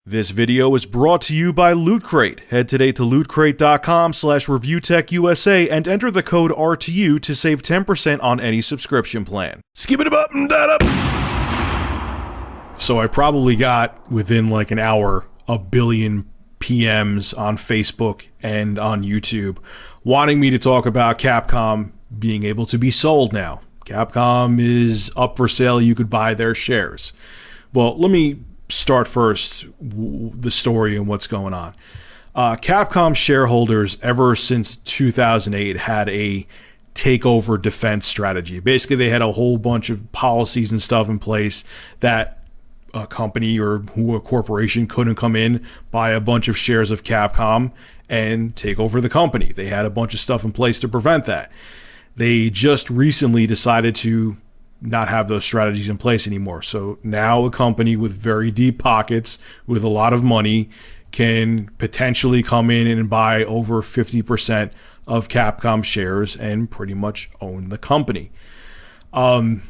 This video is brought to you by Loot Crate. Head today to lootcrate.com/reviewtechusa and enter the code RTU to save 10% on any subscription plan. Skip it up and that up. So I probably got, within like an hour, 1 billion PMs on Facebook and on YouTube wanting me to talk about Capcom being able to be sold now. Capcom is up for sale. You could buy their shares. Well, let me start first the story and what's going on. Capcom shareholders ever since 2008 had a takeover defense strategy. Basically, they had a whole bunch of policies and stuff in place that a company or a corporation couldn't come in, buy a bunch of shares of Capcom and take over the company. They had a bunch of stuff in place to prevent that. They just recently decided to not have those strategies in place anymore. So now a company with very deep pockets, with a lot of money, can potentially come in and buy over 50% of Capcom shares and pretty much own the company. To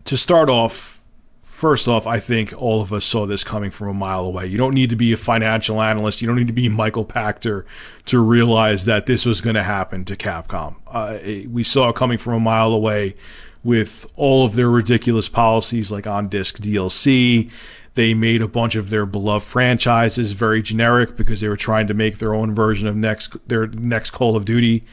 start off, first off, I think all of us saw this coming from a mile away. You don't need to be a financial analyst. You don't need to be Michael Pachter to realize that this was going to happen to Capcom. We saw it coming from a mile away with all of their ridiculous policies like on-disc DLC. They made a bunch of their beloved franchises very generic because they were trying to make their own version of their next Call of Duty.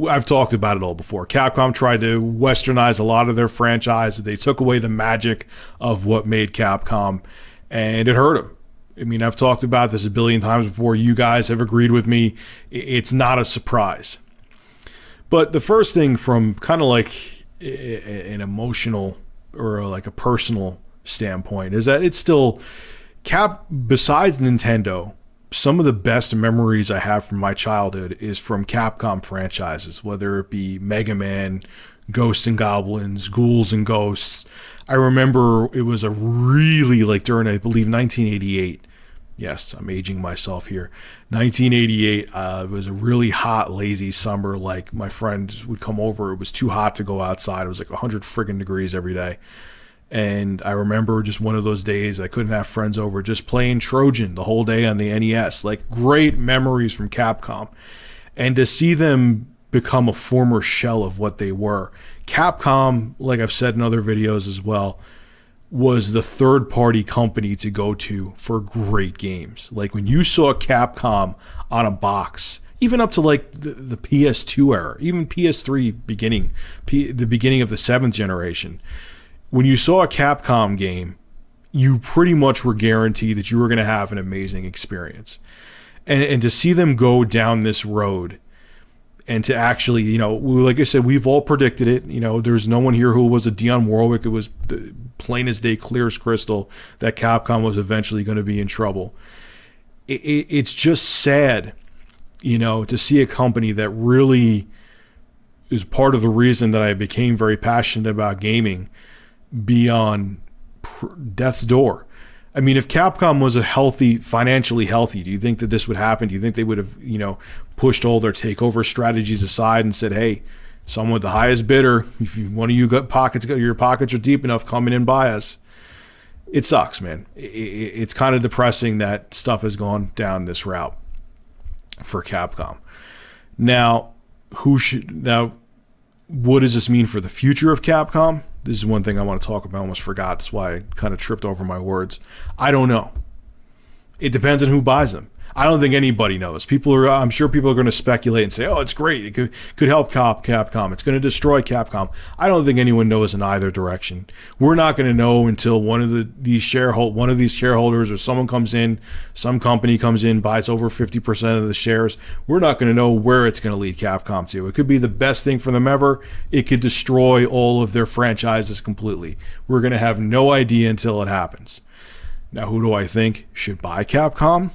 I've talked about it all before. Capcom tried to westernize a lot of their franchises. They took away the magic of what made Capcom, and it hurt them. I mean, I've talked about this a billion times before. You guys have agreed with me. It's not a surprise. But the first thing, from kind of like an emotional or like a personal standpoint, is that it's still besides Nintendo, some of the best memories I have from my childhood is from Capcom franchises, whether it be Mega Man, Ghosts and Goblins, Ghouls and Ghosts. I remember it was a really, like, during, I believe, 1988. Yes, I'm aging myself here. 1988, it was a really hot, lazy summer. Like, my friends would come over. It was too hot to go outside. It was like 100 friggin' degrees every day. And I remember just one of those days I couldn't have friends over, just playing Trojan the whole day on the NES. Like, great memories from Capcom. And to see them become a former shell of what they were. Capcom, like I've said in other videos as well, was the third-party company to go to for great games. Like, when you saw Capcom on a box, even up to like the PS2 era, even PS3 beginning, the beginning of the 7th generation, when you saw a Capcom game, you pretty much were guaranteed that you were going to have an amazing experience. And to see them go down this road, and to actually, you know, like I said, we've all predicted it. You know, there's no one here who was a Dionne Warwick. It was plain as day, clear as crystal, that Capcom was eventually going to be in trouble. It's just sad, you know, to see a company that really is part of the reason that I became very passionate about gaming be on death's door. I mean, if Capcom was financially healthy, do you think that this would happen? Do you think they would have, you know, pushed all their takeover strategies aside and said, hey, someone with the highest bidder, if one of you got pockets, your pockets are deep enough, come in and buy us? It sucks, man. It's kind of depressing that stuff has gone down this route for Capcom. Now, what does this mean for the future of Capcom? This is one thing I want to talk about. I almost forgot. That's why I kind of tripped over my words. I don't know. It depends on who buys them. I don't think anybody knows. I'm sure people are going to speculate and say, oh, it's great. It could help Capcom. It's going to destroy Capcom. I don't think anyone knows in either direction. We're not going to know until one of these shareholders or someone comes in, some company comes in, buys over 50% of the shares. We're not going to know where it's going to lead Capcom to. It could be the best thing for them ever. It could destroy all of their franchises completely. We're going to have no idea until it happens. Now, who do I think should buy Capcom?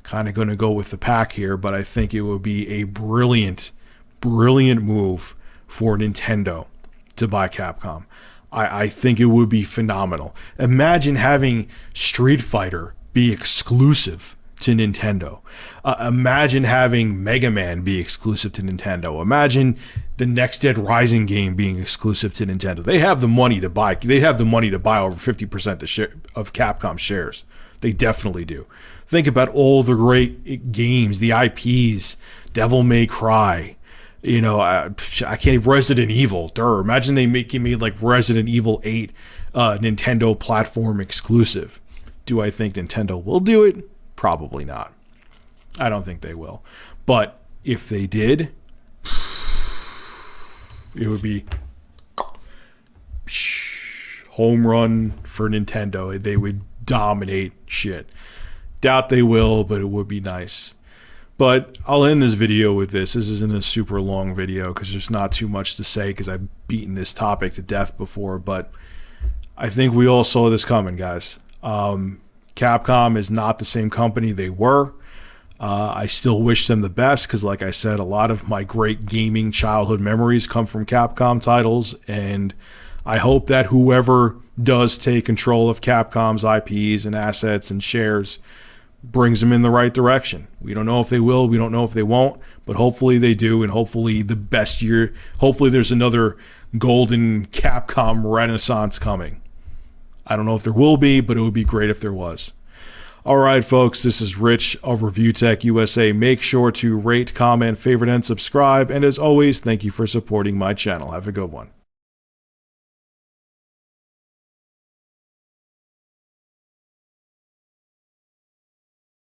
Kind of going to go with the pack here, but I think it would be a brilliant move for Nintendo to buy Capcom. I think it would be phenomenal. Imagine having Street Fighter be exclusive to Nintendo. Imagine having Mega Man be exclusive to Nintendo. Imagine the next Dead Rising game being exclusive to Nintendo. They have the money to buy. They have the money to buy over 50% of Capcom shares. They definitely do. Think about all the great games, the IPs, Devil May Cry, you know, I can't even, Resident Evil. Imagine they made like Resident Evil 8 Nintendo platform exclusive. Do I think Nintendo will do it? Probably not. I don't think they will. But if they did, it would be home run for Nintendo. They would dominate shit. Doubt they will, but it would be nice. But I'll end this video with this. This isn't a super long video because there's not too much to say because I've beaten this topic to death before. But I think we all saw this coming, guys. Capcom is not the same company they were. I still wish them the best because, like I said, a lot of my great gaming childhood memories come from Capcom titles. And I hope that whoever does take control of Capcom's IPs and assets and shares brings them in the right direction. We don't know if they will. We don't know if they won't. But hopefully they do. And hopefully the best year. Hopefully there's another golden Capcom renaissance coming. I don't know if there will be, but it would be great if there was. All right, folks, this is Rich of Review Tech USA. Make sure to rate, comment, favorite, and subscribe. And as always, thank you for supporting my channel. Have a good one.